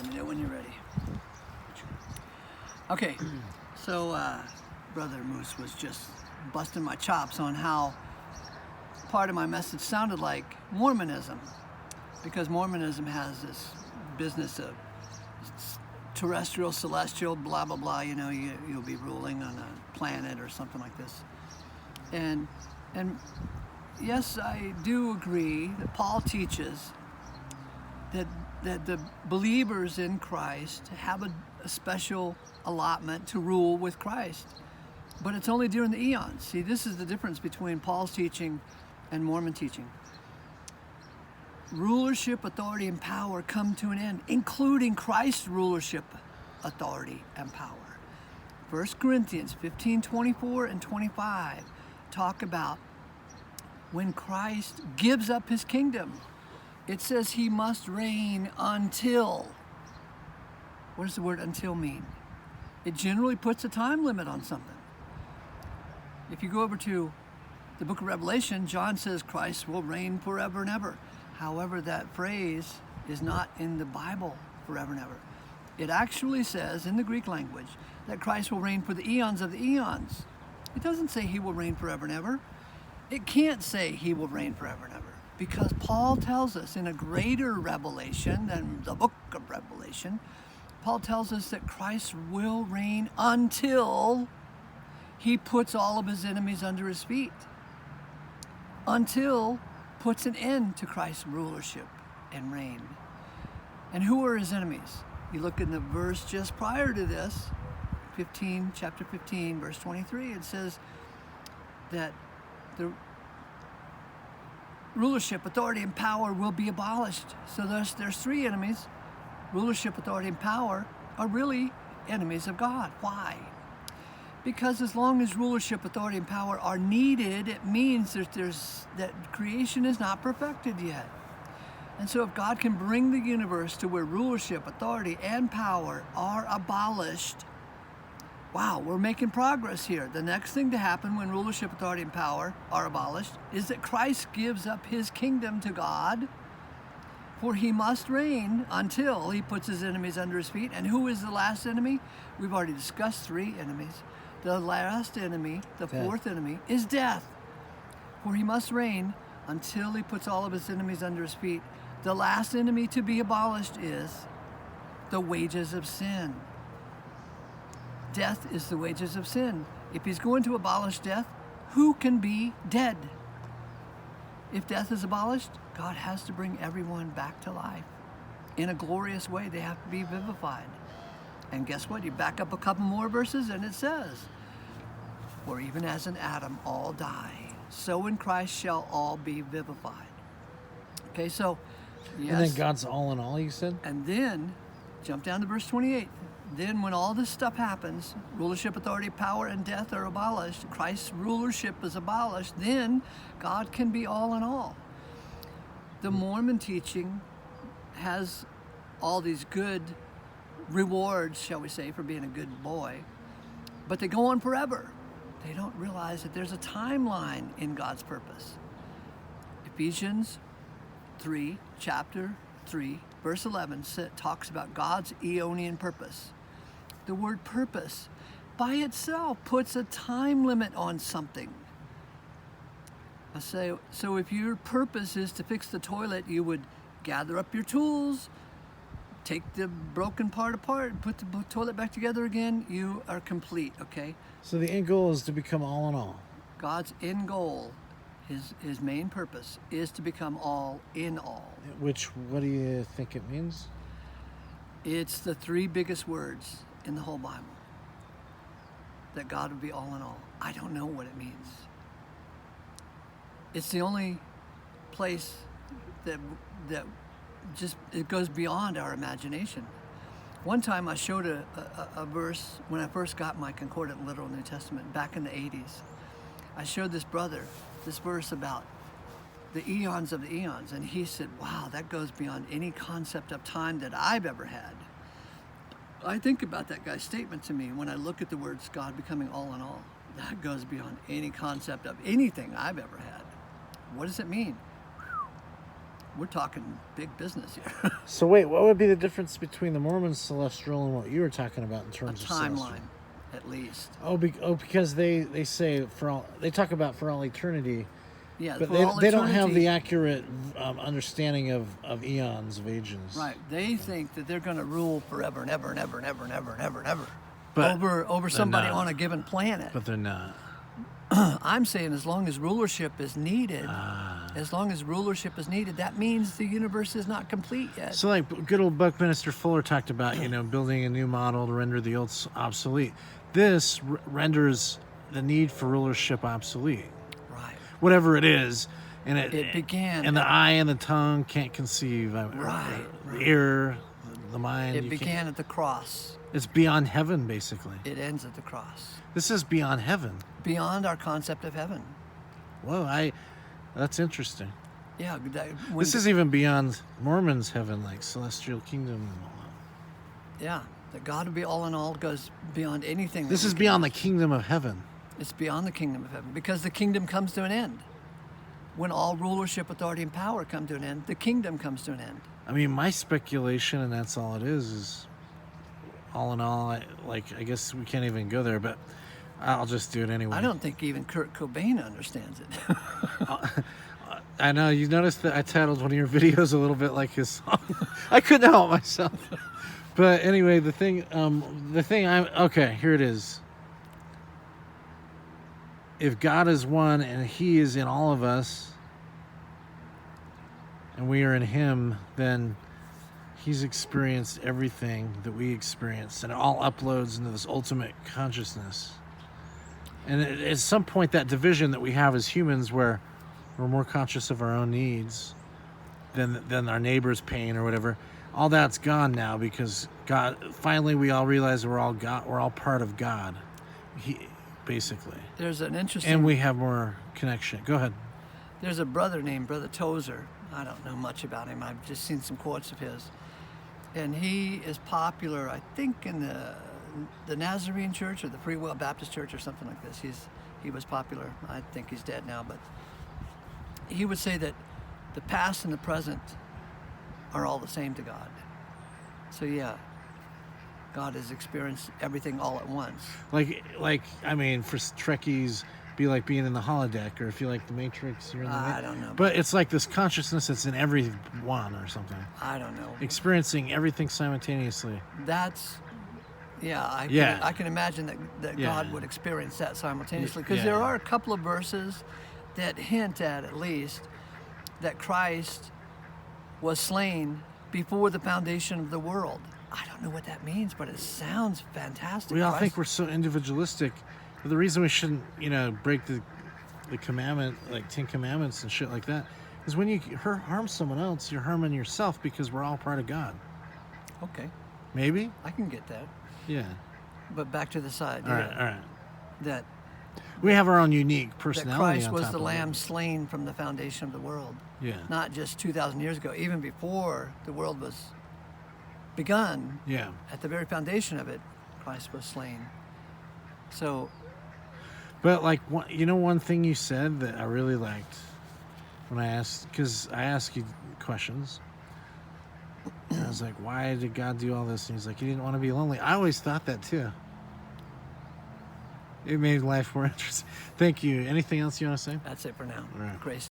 Let me know when you're ready. Okay, so Brother Moose was just busting my chops on how part of my message sounded like Mormonism, because Mormonism has this business of terrestrial, celestial, blah, blah, blah, you know, you'll be ruling on a planet or something like this. And yes, I do agree that Paul teaches that the believers in Christ have a special allotment to rule with Christ. But it's only during the eons. See, this is the difference between Paul's teaching and Mormon teaching. Rulership, authority, and power come to an end, including Christ's rulership, authority, and power. 1 Corinthians 15:24 and 25 talk about when Christ gives up his kingdom. It says he must reign until. What does the word until mean? It generally puts a time limit on something. If you go over to the book of Revelation, John says Christ will reign forever and ever. However, that phrase is not in the Bible, forever and ever. It actually says in the Greek language that Christ will reign for the eons of the eons. It doesn't say he will reign forever and ever. It can't say he will reign forever and ever, because Paul tells us in a greater revelation than the book of Revelation, Paul tells us that Christ will reign until he puts all of his enemies under his feet. Until puts an end to Christ's rulership and reign. And who are his enemies? You look in the verse just prior to this, chapter 15, verse 23, it says that the rulership, authority, and power will be abolished. So there's three enemies. Rulership, authority, and power are really enemies of God. Why? Because as long as rulership, authority, and power are needed, it means that creation is not perfected yet. And so if God can bring the universe to where rulership, authority, and power are abolished, wow, we're making progress here. The next thing to happen when rulership, authority, and power are abolished is that Christ gives up his kingdom to God, for he must reign until he puts his enemies under his feet. And who is the last enemy? We've already discussed three enemies. The last enemy, the fourth enemy, is death. For he must reign until he puts all of his enemies under his feet. The last enemy to be abolished is the wages of sin. Death is the wages of sin. If he's going to abolish death, who can be dead? If death is abolished, God has to bring everyone back to life. In a glorious way, they have to be vivified. And guess what? You back up a couple more verses and it says, for even as in Adam all die, so in Christ shall all be vivified. Okay, so, yes. And then God's all in all, you said? And then, jump down to verse 28. Then when all this stuff happens, rulership, authority, power, and death are abolished, Christ's rulership is abolished, then God can be all in all. The Mormon teaching has all these good rewards, shall we say, for being a good boy, but they go on forever. They don't realize that there's a timeline in God's purpose. Ephesians 3, chapter 3, verse 11 talks about God's Aeonian purpose. The word purpose by itself puts a time limit on something. So if your purpose is to fix the toilet, you would gather up your tools, take the broken part apart, put the toilet back together again, you are complete, okay? So the end goal is to become all in all. God's end goal, his main purpose, is to become all in all. Which, what do you think it means? It's the three biggest words in the whole Bible. That God would be all in all. I don't know what it means. It's the only place that just, it goes beyond our imagination. One time I showed a verse when I first got my Concordant Literal New Testament back in the 80s. I showed this brother this verse about the eons of the eons, and he said, wow, that goes beyond any concept of time that I've ever had. I think about that guy's statement to me when I look at the words God becoming all in all. That goes beyond any concept of anything I've ever had. What does it mean? we're talking big business here. So wait, what would be the difference between the Mormon celestial and what you were talking about in A terms of timeline, celestial? at least. Because they say they talk about for all eternity, Yeah, but for all they don't have eternity- the accurate understanding of eons, of ages. Right. They think that they're going to rule forever and ever and ever and ever and ever and ever and ever But over somebody not. on a given planet. But they're not. I'm saying as long as rulership is needed, that means the universe is not complete yet. So like good old Buckminster Fuller talked about, building a new model to render the old obsolete. This renders the need for rulership obsolete. Right. Whatever it is. And It began. And the eye and the tongue can't conceive. Right. The ear, the mind. It began at the cross. It's beyond heaven, basically. It ends at the cross. This is beyond heaven. Beyond our concept of heaven. Whoa, that's interesting. Yeah. This is even beyond Mormons' heaven, like celestial kingdom and all that. Yeah. That God will be all in all goes beyond anything. This is beyond the kingdom of heaven. It's beyond the kingdom of heaven because the kingdom comes to an end. When all rulership, authority, and power come to an end, the kingdom comes to an end. I mean, my speculation, and that's all it is all in all, I guess we can't even go there, but I'll just do it anyway. I don't think even Kurt Cobain understands it. I know, you noticed that I titled one of your videos a little bit like his song. I couldn't help myself. But anyway, okay, here it is. If God is one and He is in all of us, and we are in Him, then He's experienced everything that we experience, and it all uploads into this ultimate consciousness. And at some point, that division that we have as humans, where we're more conscious of our own needs than our neighbor's pain or whatever, all that's gone now because God. Finally, we all realize we're all God. We're all part of God. Basically. There's an interesting... And we have more connection. Go ahead. There's a brother named Brother Tozer. I don't know much about him. I've just seen some quotes of his. And he is popular, I think, in the Nazarene Church or the Free Will Baptist Church or something like this. He was popular. I think he's dead now, but he would say that the past and the present are all the same to God. So yeah, God has experienced everything all at once. Like I mean, for Trekkies, be like being in the holodeck, or if you like the Matrix, you're in the I don't know. But it's like this consciousness that's in everyone or something. I don't know. Experiencing everything simultaneously. That's, yeah, I can imagine that God would experience that simultaneously. Because there are a couple of verses that hint at least, that Christ was slain before the foundation of the world. I don't know what that means, but it sounds fantastic. We all think we're so individualistic. But the reason we shouldn't, break the commandment, like 10 Commandments and shit like that, is when you harm someone else, you're harming yourself because we're all part of God. Okay. Maybe? I can get that. Yeah. But back to this idea. All right. That we have our own unique personality. That Christ on was top the of Lamb it. slain from the foundation of the world. Yeah. Not just 2,000 years ago, even before the world was begun. Yeah. At the very foundation of it, Christ was slain. So. But one thing you said that I really liked when I asked, because I ask you questions. And I was like, why did God do all this? And he's like, he didn't want to be lonely. I always thought that too. It made life more interesting. Thank you. Anything else you want to say? That's it for now. All right. Grace.